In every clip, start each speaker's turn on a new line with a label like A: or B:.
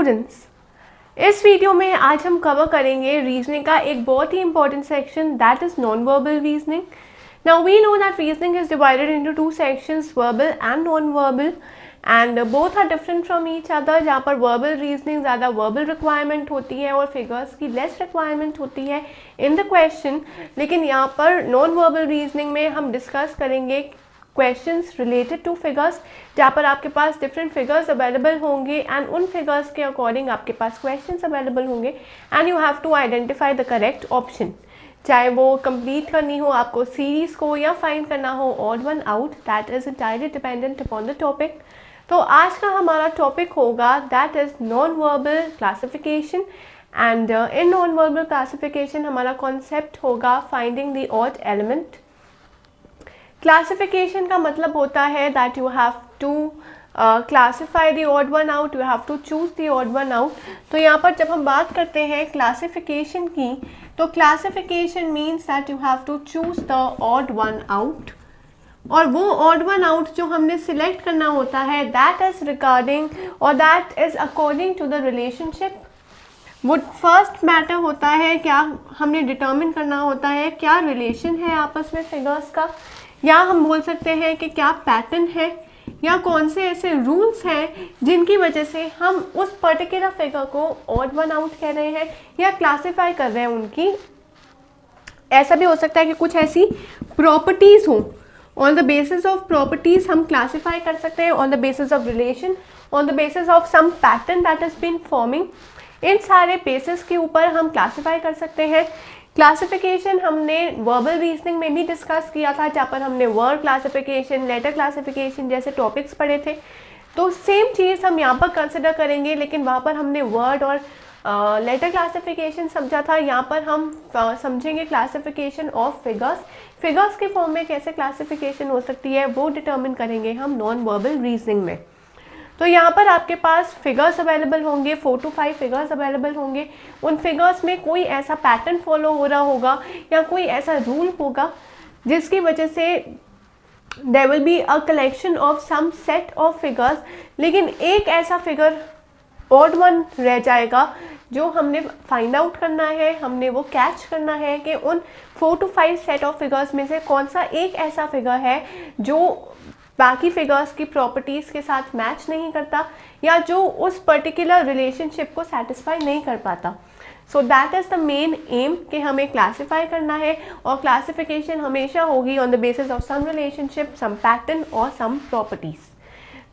A: Students, इस video में आज हम कवर करेंगे रीजनिंग का एक बहुत ही important section, that is non verbal reasoning. Now we know that reasoning is divided into two sections, verbal and non verbal, and both are different from each other. जहाँ पर वर्बल रीजनिंग ज़्यादा verbal requirement होती है और figures की less requirement होती है in the question. लेकिन यहाँ पर नॉन वर्बल रीजनिंग में हम डिस्कस करेंगे क्वेश्चंस रिलेटेड टू फिगर्स, जहाँ पर आपके पास डिफरेंट फिगर्स अवेलेबल होंगे एंड उन फिगर्स के अकॉर्डिंग आपके पास क्वेश्चंस अवेलेबल होंगे and you have to identify the correct option. चाहे वो कंप्लीट करनी हो आपको सीरीज को या फाइंड करना हो odd one out, that is entirely dependent upon the topic. तो आज का हमारा टॉपिक होगा that is non verbal classification, and in non verbal classification हमारा कॉन्सेप्ट होगा finding the odd element. Classification का मतलब होता है that you have to classify the odd one out, you have to choose the odd one out. तो यहाँ पर जब हम बात करते हैं क्लासिफिकेशन की, तो classification means that you have to choose the odd one out, और वो ऑड वन आउट जो हमने सिलेक्ट करना होता है दैट इज रिगार्डिंग और that is according to the relationship. वो फर्स्ट मैटर होता है, क्या हमने डिटर्मिन करना होता है क्या रिलेशन है आपस में फिगर्स का, या हम बोल सकते हैं कि क्या पैटर्न है, या कौन से ऐसे रूल्स हैं जिनकी वजह से हम उस पर्टिकुलर फिगर को ऑड वन आउट कह रहे हैं या क्लासिफाई कर रहे हैं उनकी. ऐसा भी हो सकता है कि कुछ ऐसी प्रॉपर्टीज़ हों, on the basis of properties हम क्लासिफाई कर सकते हैं, on the basis of relation, on the basis of some pattern that is been forming. इन सारे बेसिस के ऊपर हम क्लासिफाई कर सकते हैं. क्लासिफिकेशन हमने वर्बल रीजनिंग में भी डिस्कस किया था, जहाँ पर हमने वर्ड क्लासिफिकेशन, लेटर क्लासिफिकेशन जैसे टॉपिक्स पढ़े थे. तो सेम चीज़ हम यहाँ पर कंसिडर करेंगे, लेकिन वहाँ पर हमने वर्ड और लेटर क्लासिफिकेशन समझा था. यहाँ पर हम समझेंगे क्लासिफिकेशन ऑफ फिगर्स. फिगर्स के फॉर्म में कैसे क्लासिफिकेशन हो सकती है वो डिटर्मिन करेंगे हम नॉन वर्बल रीजनिंग में. तो यहाँ पर आपके पास फिगर्स अवेलेबल होंगे, 4 to 5 फिगर्स अवेलेबल होंगे. उन फिगर्स में कोई ऐसा पैटर्न फॉलो हो रहा होगा या कोई ऐसा रूल होगा जिसकी वजह से there will be a collection of some set of figures. लेकिन एक ऐसा फिगर ऑड वन रह जाएगा जो हमने फाइंड आउट करना है, हमने वो कैच करना है कि उन 4 to 5 सेट ऑफ फिगर्स में से कौन सा एक ऐसा फिगर है जो बाकी फिगर्स की प्रॉपर्टीज़ के साथ मैच नहीं करता या जो उस पर्टिकुलर रिलेशनशिप को सेटिस्फाई नहीं कर पाता. So that is the main aim कि हमें क्लासीफाई करना है, और क्लासिफिकेशन हमेशा होगी on the basis of some relationship, some pattern और सम प्रॉपर्टीज़.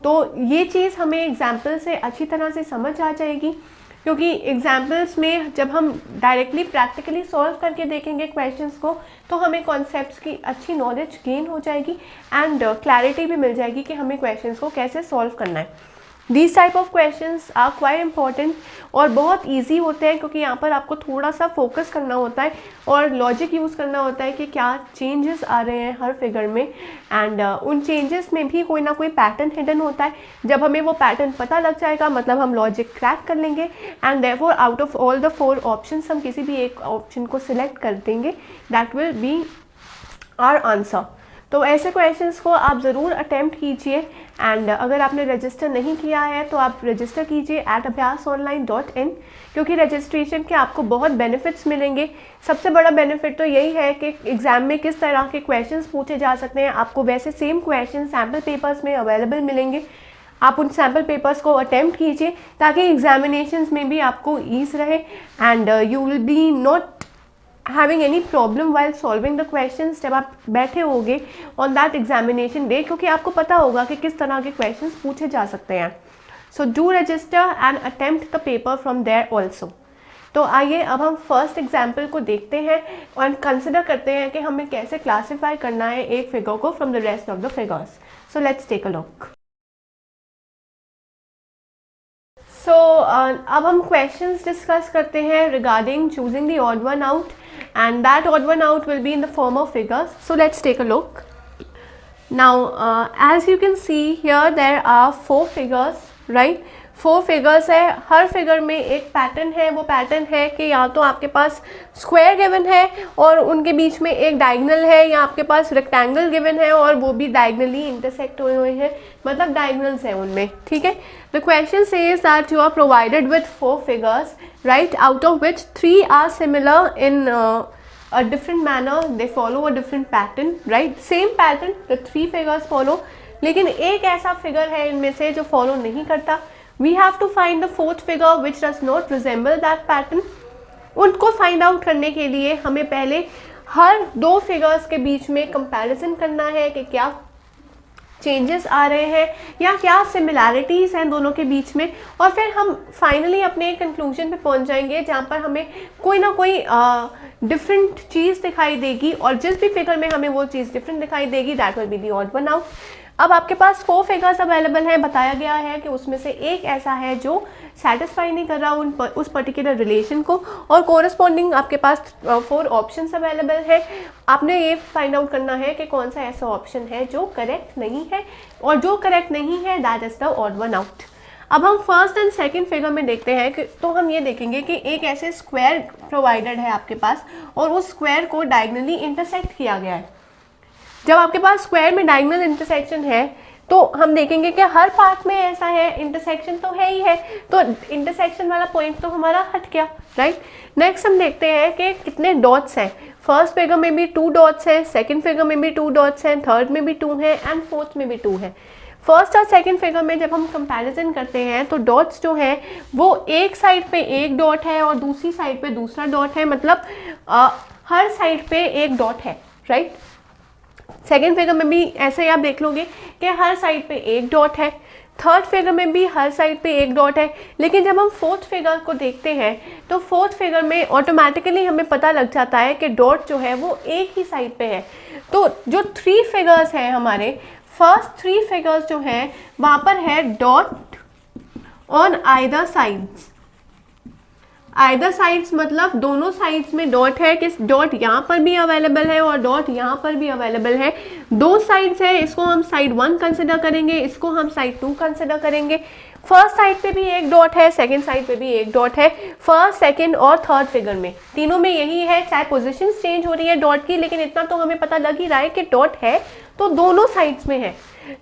A: तो ये चीज़ हमें एग्जाम्पल से अच्छी तरह से समझ आ जाएगी, क्योंकि एग्जाम्पल्स में जब हम डायरेक्टली प्रैक्टिकली सॉल्व करके देखेंगे क्वेश्चंस को तो हमें कॉन्सेप्ट्स की अच्छी नॉलेज गेन हो जाएगी एंड क्लैरिटी भी मिल जाएगी कि हमें क्वेश्चंस को कैसे सॉल्व करना है. These type of questions are quite important और बहुत इजी होते हैं, क्योंकि यहाँ पर आपको थोड़ा सा फोकस करना होता है और लॉजिक यूज़ करना होता है कि क्या चेंजेस आ रहे हैं हर फिगर में, एंड उन चेंजेस में भी कोई ना कोई पैटर्न हिडन होता है. जब हमें वो पैटर्न पता लग जाएगा मतलब हम लॉजिक क्रैक कर लेंगे, and therefore out of all the 4 options हम किसी भी एक ऑप्शन को सिलेक्ट कर देंगे, that will be our answer. तो ऐसे क्वेश्चंस को आप ज़रूर अटेम्प्ट कीजिए, एंड अगर आपने रजिस्टर नहीं किया है तो आप रजिस्टर कीजिए @abhyasonline.in, क्योंकि रजिस्ट्रेशन के आपको बहुत बेनिफिट्स मिलेंगे. सबसे बड़ा बेनिफिट तो यही है कि एग्ज़ाम में किस तरह के क्वेश्चंस पूछे जा सकते हैं. आपको वैसे सेम क्वेश्चन सैम्पल पेपर्स में अवेलेबल मिलेंगे. आप उन सैम्पल पेपर्स को अटेम्प्ट कीजिए ताकि एग्जामिनेशंस में भी आपको ईज रहे and you will be not having any problem while solving the questions जब आप बैठे होगे on that examination day, क्योंकि आपको पता होगा कि किस तरह के questions पूछे जा सकते हैं. So do register and attempt the paper from there also. तो आइए अब हम फर्स्ट एग्जाम्पल को देखते हैं और कंसिडर करते हैं कि हमें कैसे क्लासीफाई करना है एक फिगर को from the rest of the figures. So let's take a look. So अब हम क्वेश्चंस डिस्कस करते हैं regarding choosing the odd one out, and that odd one out will be in the form of figures. So let's take a look. Now as you can see here there are 4 figures, right? 4 figures है, हर figure में एक pattern है। वो pattern है कि या तो आपके पास स्क्वायर गिवन है और उनके बीच में एक डायगोनल है, या आपके पास रेक्टेंगल गिवन है और वो भी डायगोनली इंटरसेक्ट हुए हुए हैं, मतलब डायगोनल्स हैं उनमें, ठीक है। The question says that you are provided with 4 figures, right, out of which 3 are similar in a different manner, they follow a different pattern, right, same pattern, the 3 figures follow, लेकिन एक ऐसा figure है इनमें से जो follow नहीं करता। We have to find the 4th figure which does not resemble that pattern. उनको फाइंड आउट करने के लिए हमें पहले हर 2 फिगर्स के बीच में कंपैरिजन करना है कि क्या चेंजेस आ रहे हैं या क्या सिमिलैरिटीज़ हैं दोनों के बीच में, और फिर हम फाइनली अपने कंक्लूजन पे पहुंच जाएंगे जहाँ पर हमें कोई ना कोई डिफरेंट चीज़ दिखाई देगी, और जिस भी फिगर में हमें वो चीज़ डिफरेंट दिखाई देगी that will be the odd one out. अब आपके पास 4 फिगर्स अवेलेबल हैं, बताया गया है कि उसमें से एक ऐसा है जो सेटिस्फाई नहीं कर रहा उस पर्टिकुलर रिलेशन को, और कोरस्पॉन्डिंग आपके पास 4 ऑप्शंस अवेलेबल है। आपने ये फाइंड आउट करना है कि कौन सा ऐसा ऑप्शन है जो करेक्ट नहीं है, और जो करेक्ट नहीं है that is the odd one out. अब हम फर्स्ट एंड सेकंड फिगर में देखते हैं कि तो हम ये देखेंगे कि एक ऐसे स्क्वायर प्रोवाइडेड है आपके पास और उस स्क्वायर को डायगोनली इंटरसेक्ट किया गया है। जब आपके पास स्क्वायर में डायगोनल इंटरसेक्शन है तो हम देखेंगे कि हर पार्ट में ऐसा है, इंटरसेक्शन तो है ही है, तो इंटरसेक्शन वाला पॉइंट तो हमारा हट गया, राइट। नेक्स्ट हम देखते हैं कि कितने डॉट्स हैं। फर्स्ट फिगर में भी 2 डॉट्स हैं, सेकंड फिगर में भी 2 डॉट्स हैं, थर्ड में भी 2 हैं एंड फोर्थ में भी 2 हैं। फर्स्ट और सेकंड फिगर में जब हम कंपैरिजन करते हैं तो डॉट्स जो है वो एक साइड पे एक डॉट है और दूसरी साइड पे दूसरा डॉट है, मतलब हर साइड पे एक डॉट है, राइट। सेकेंड फिगर में भी ऐसे ही आप देख लोगे कि हर साइड पे एक डॉट है, थर्ड फिगर में भी हर साइड पे एक डॉट है। लेकिन जब हम फोर्थ फिगर को देखते हैं तो फोर्थ फिगर में ऑटोमेटिकली हमें पता लग जाता है कि डॉट जो है वो एक ही साइड पे है। तो जो 3 फिगर्स हैं हमारे, फर्स्ट 3 फिगर्स जो हैं वहाँ पर है dot on either sides. Either sides मतलब दोनों साइड्स में डॉट है, किस डॉट यहाँ पर भी अवेलेबल है और डॉट यहाँ पर भी अवेलेबल है। 2 साइड्स है, इसको हम साइड 1 कंसिडर करेंगे, इसको हम साइड 2 कंसिडर करेंगे। फर्स्ट साइड पे भी एक डॉट है, सेकंड साइड पे भी एक डॉट है, फर्स्ट सेकंड और थर्ड फिगर में तीनों में यही है। चाहे पोजीशन चेंज हो रही है डॉट की, लेकिन इतना तो हमें पता लग ही रहा है कि डॉट है तो दोनों साइड्स में है।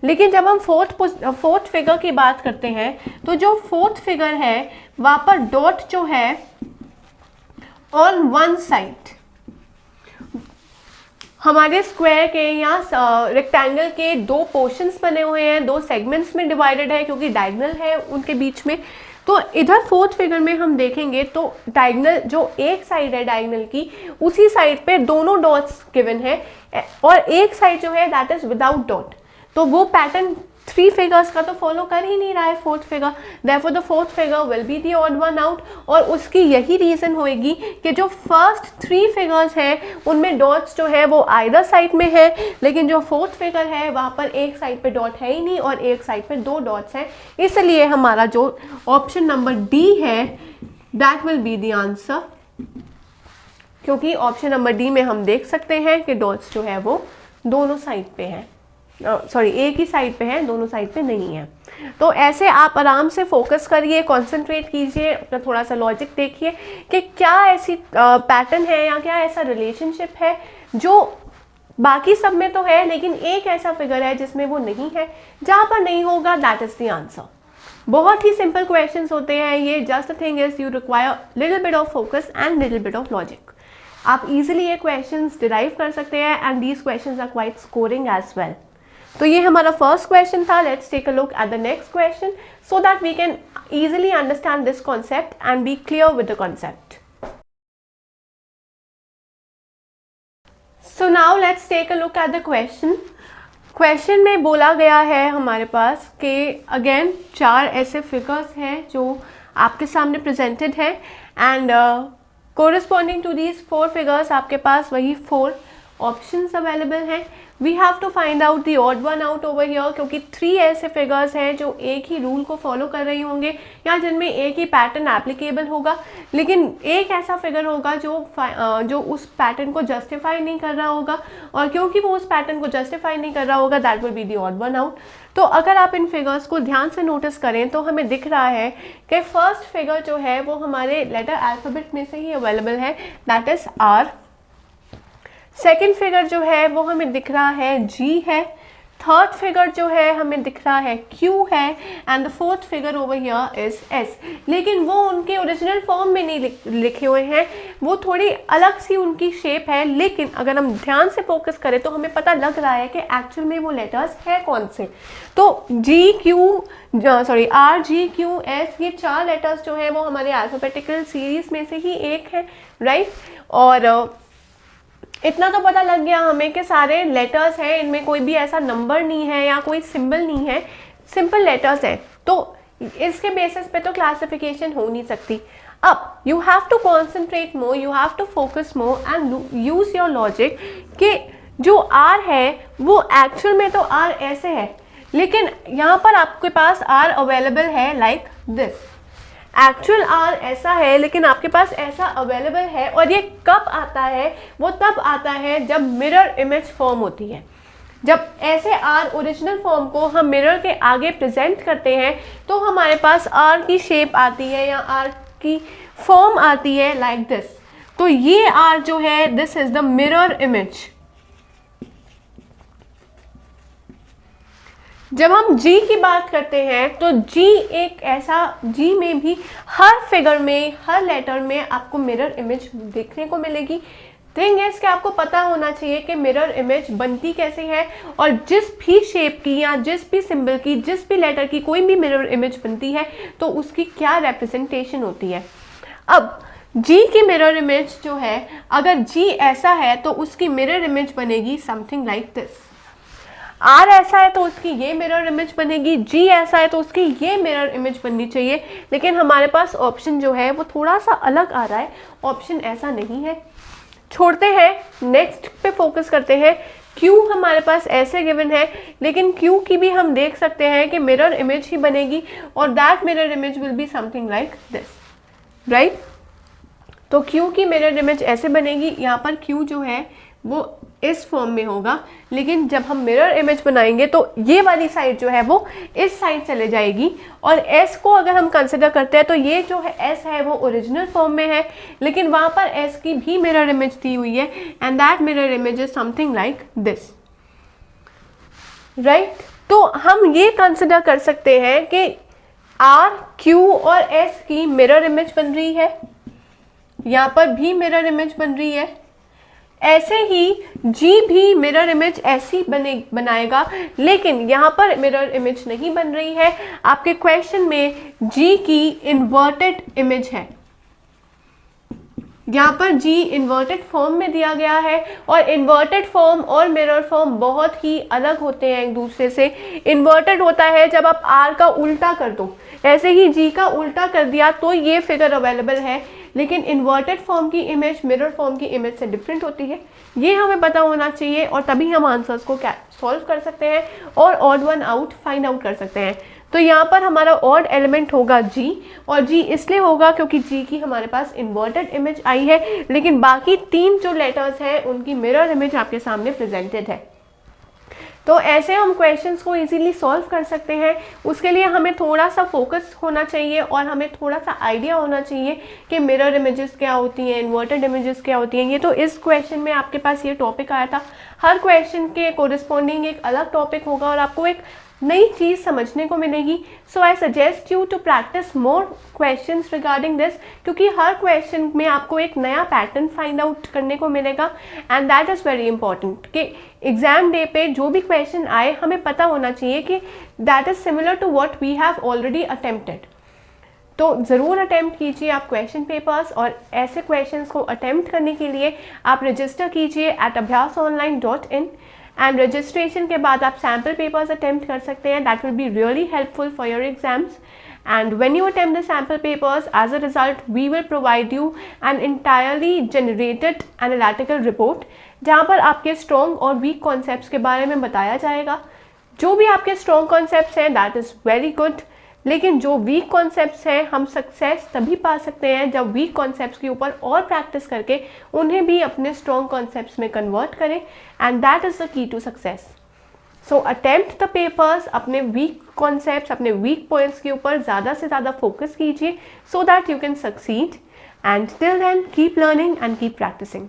A: लेकिन जब हम फोर्थ फिगर की बात करते हैं तो जो फोर्थ फिगर है वहाँ पर डॉट जो है ऑन वन साइड, हमारे स्क्वायर के या रेक्टेंगल के 2 पोर्शंस बने हुए हैं, 2 सेगमेंट्स में डिवाइडेड है क्योंकि डायगोनल है उनके बीच में। तो इधर फोर्थ फिगर में हम देखेंगे तो डायगोनल जो एक साइड है डायगोनल की, उसी साइड पे दोनों डॉट्स गिवन है और एक साइड जो है दैट इज विदाउट डॉट। तो वो पैटर्न 3 फिगर्स का तो फॉलो कर ही नहीं रहा है fourth figure, therefore the fourth figure will be the odd one out. और उसकी यही रीज़न होएगी कि जो फर्स्ट 3 फिगर्स हैं उनमें डॉट्स जो है वो आइदर साइड में है, लेकिन जो फोर्थ फिगर है वहाँ पर एक साइड पे डॉट है ही नहीं और एक साइड पे 2 डॉट्स हैं। इसलिए हमारा जो ऑप्शन नंबर डी है that will be the answer, क्योंकि ऑप्शन नंबर डी में हम देख सकते हैं कि डॉट्स जो है वो दोनों साइड पे हैं, सॉरी एक ही साइड पे है, दोनों साइड पे नहीं है। तो ऐसे आप आराम से फोकस करिए, कंसंट्रेट कीजिए, अपना थोड़ा सा लॉजिक देखिए कि क्या ऐसी पैटर्न है या क्या ऐसा रिलेशनशिप है जो बाकी सब में तो है लेकिन एक ऐसा फिगर है जिसमें वो नहीं है। जहाँ पर नहीं होगा दैट इज द आंसर। बहुत ही सिंपल क्वेश्चंस होते हैं ये, just the thing is you require little bit of focus and little bit of logic. आप इजीली ये क्वेश्चंस डिराइव कर सकते हैं and these questions are quite scoring as well. तो ये हमारा फर्स्ट क्वेश्चन था। Let's take a look at the next question so that we can easily understand this concept and be clear with the concept. So now let's take a look at the question. Question में बोला गया है हमारे पास कि again 4 ऐसे figures हैं जो आपके सामने प्रेजेंटेड है and corresponding to these 4 figures आपके पास वही 4 ऑप्शंस अवेलेबल हैं। We have to find out the odd one out over here, क्योंकि 3 ऐसे फिगर्स हैं जो एक ही रूल को फॉलो कर रही होंगे या जिनमें एक ही पैटर्न एप्लीकेबल होगा, लेकिन एक ऐसा फिगर होगा जो उस पैटर्न को जस्टिफाई नहीं कर रहा होगा, और क्योंकि वो उस पैटर्न को जस्टिफाई नहीं कर रहा होगा that will be the odd one out. तो अगर आप इन फिगर्स को ध्यान से नोटिस करें तो हमें दिख रहा है कि फर्स्ट फिगर जो है वो हमारे लेटर अल्फ़ाबेट में से ही अवेलेबल है, that is R. Second figure जो है वो हमें दिख रहा है जी है। थर्ड फिगर जो है हमें दिख रहा है क्यू है, and the fourth figure over here is S. लेकिन वो उनके ओरिजिनल फॉर्म में नहीं लिखे हुए हैं, वो थोड़ी अलग सी उनकी शेप है, लेकिन अगर हम ध्यान से फोकस करें तो हमें पता लग रहा है कि एक्चुअल में वो लेटर्स है कौन से। तो आर जी क्यू एस, ये 4 लेटर्स जो है वो हमारे अल्फाबेटिकल सीरीज में से ही एक है, राइट। और इतना तो पता लग गया हमें कि सारे लेटर्स हैं, इनमें कोई भी ऐसा नंबर नहीं है या कोई सिंबल नहीं है, सिंपल लेटर्स हैं, तो इसके बेसिस पे तो क्लासिफिकेशन हो नहीं सकती। अब you have to concentrate more, you have to focus more and use your logic कि जो आर है वो एक्चुअल में तो आर ऐसे है, लेकिन यहाँ पर आपके पास आर अवेलेबल है लाइक दिस। एक्चुअल आर ऐसा है लेकिन आपके पास ऐसा अवेलेबल है, और ये कब आता है? वो तब आता है जब मिरर इमेज फॉर्म होती है। जब ऐसे आर ओरिजिनल फॉर्म को हम मिरर के आगे प्रेजेंट करते हैं तो हमारे पास आर की शेप आती है या आर की फॉर्म आती है लाइक दिस। तो ये आर जो है this is the mirror image. जब हम जी की बात करते हैं तो जी एक ऐसा, जी में भी हर फिगर में, हर लेटर में आपको मिरर इमेज देखने को मिलेगी। थिंग इज कि आपको पता होना चाहिए कि मिरर इमेज बनती कैसे है, और जिस भी शेप की या जिस भी सिंबल की, जिस भी लेटर की कोई भी मिरर इमेज बनती है तो उसकी क्या रिप्रेजेंटेशन होती है। अब जी की मिरर इमेज जो है, अगर जी ऐसा है तो उसकी मिरर इमेज बनेगी समथिंग लाइक दिस। आर ऐसा है तो उसकी ये मिरर इमेज बनेगी, जी ऐसा है तो उसकी ये मिरर इमेज बननी चाहिए, लेकिन हमारे पास ऑप्शन जो है वो थोड़ा सा अलग आ रहा है, ऑप्शन ऐसा नहीं है। छोड़ते हैं, नेक्स्ट पे फोकस करते हैं। क्यू हमारे पास ऐसे गिवन है, लेकिन क्यू की भी हम देख सकते हैं कि मिरर इमेज ही बनेगी, और that mirror image will be something like this, right. तो क्यू की मिरर इमेज ऐसे बनेगी, यहाँ पर क्यू जो है वो इस फॉर्म में होगा, लेकिन जब हम मिरर इमेज बनाएंगे तो ये वाली साइड जो है वो इस साइड चले जाएगी, और एस को अगर हम कंसिडर करते हैं तो ये जो है एस है वो ओरिजिनल फॉर्म में है, लेकिन वहाँ पर एस की भी मिरर इमेज दी हुई है, and that mirror image is something like this, right. तो हम ये कंसिडर कर सकते हैं कि आर, क्यू और एस की मिरर इमेज बन रही है, यहाँ पर भी मिरर इमेज बन रही है, ऐसे ही जी भी मिरर इमेज ऐसी बनाएगा, लेकिन यहाँ पर मिरर इमेज नहीं बन रही है। आपके क्वेश्चन में जी की इन्वर्टेड इमेज है, यहाँ पर जी इन्वर्टेड फॉर्म में दिया गया है, और इन्वर्टेड फॉर्म और मिरर फॉर्म बहुत ही अलग होते हैं एक दूसरे से। इन्वर्टेड होता है जब आप आर का उल्टा कर दो, ऐसे ही जी का उल्टा कर दिया तो ये फिगर अवेलेबल है, लेकिन इन्वर्टेड फॉर्म की इमेज मिरर फॉर्म की इमेज से डिफरेंट होती है। ये हमें पता होना चाहिए, और तभी हम आंसर्स को सॉल्व कर सकते हैं और odd one out find out कर सकते हैं। तो यहाँ पर हमारा ऑड एलिमेंट होगा जी, और जी इसलिए होगा क्योंकि जी की हमारे पास इन्वर्टेड इमेज आई है, लेकिन बाकी 3 जो लेटर्स हैं उनकी मिरर इमेज आपके सामने प्रेजेंटेड है। तो ऐसे हम क्वेश्चंस को इजीली सॉल्व कर सकते हैं। उसके लिए हमें थोड़ा सा फोकस होना चाहिए, और हमें थोड़ा सा आइडिया होना चाहिए कि मिरर इमेजेस क्या होती हैं, इन्वर्टेड इमेजेस क्या होती हैं। ये तो इस क्वेश्चन में आपके पास ये टॉपिक आया था। हर क्वेश्चन के कोरिस्पॉन्डिंग एक अलग टॉपिक होगा और आपको एक नई चीज़ समझने को मिलेगी। So I suggest you to practice more questions regarding this, क्योंकि हर क्वेश्चन में आपको एक नया पैटर्न फाइंड आउट करने को मिलेगा, and that is very important कि एग्जाम डे पे जो भी क्वेश्चन आए हमें पता होना चाहिए कि that is similar to what we have already attempted. तो ज़रूर अटेम्प्ट कीजिए आप क्वेश्चन पेपर्स, और ऐसे क्वेश्चंस को अटेम्प्ट करने के लिए आप रजिस्टर कीजिए @abhyasonline.in, एंड रजिस्ट्रेशन के बाद आप सैम्पल पेपर्स अटेम्प्ट कर सकते हैं। That will be really helpful for your exams. and when you attempt the sample papers, as a result we will provide you an entirely generated analytical report जहाँ पर आपके strong और weak concepts के बारे में बताया जाएगा। जो भी आपके strong concepts हैं that is very good, लेकिन जो weak concepts हैं हम सक्सेस तभी पा सकते हैं जब weak concepts के ऊपर और प्रैक्टिस करके उन्हें भी अपने strong concepts में कन्वर्ट करें, and that is the key to success. So attempt the papers, अपने वीक कॉन्सेप्ट्स, अपने वीक पॉइंट्स के ऊपर ज़्यादा से ज़्यादा फोकस कीजिए so that you can succeed, and till then keep learning and keep practising.